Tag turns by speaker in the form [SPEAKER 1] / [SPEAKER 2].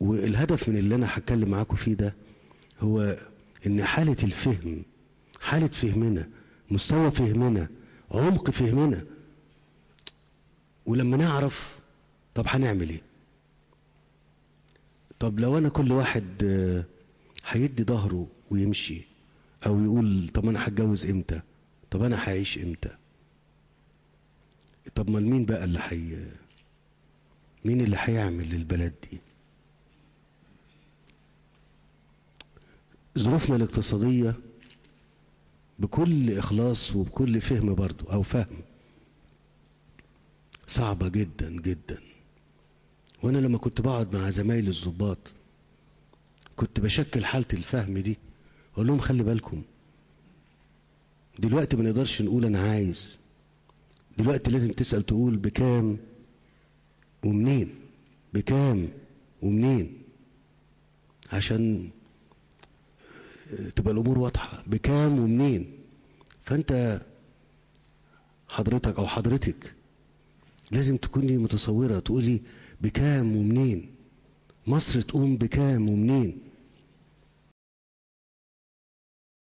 [SPEAKER 1] والهدف من اللي انا هتكلم معاكم فيه ده هو ان حالة الفهم، حالة فهمنا، مستوى فهمنا، عمق فهمنا، ولما نعرف طب هنعمل ايه. طب لو انا كل واحد هيدي ظهره ويمشي، او يقول طب انا هتجوز امتى، طب انا هعيش امتى، طب ما مين بقى مين اللي هيعمل للبلد دي؟ ظروفنا الاقتصادية بكل إخلاص وبكل فهم برضو أو فهم صعبة جدا جدا. وأنا لما كنت بقعد مع زمايلي الضباط كنت بشكل حالة الفهم دي، أقول لهم خلي بالكم دلوقتي ما نقدرش نقول أنا عايز، دلوقتي لازم تسأل تقول بكام ومنين، بكام ومنين، عشان تبقى الأمور واضحة، بكام ومنين. فأنت حضرتك أو حضرتك لازم تكوني متصورة، تقولي بكام ومنين، مصر تقوم بكام ومنين.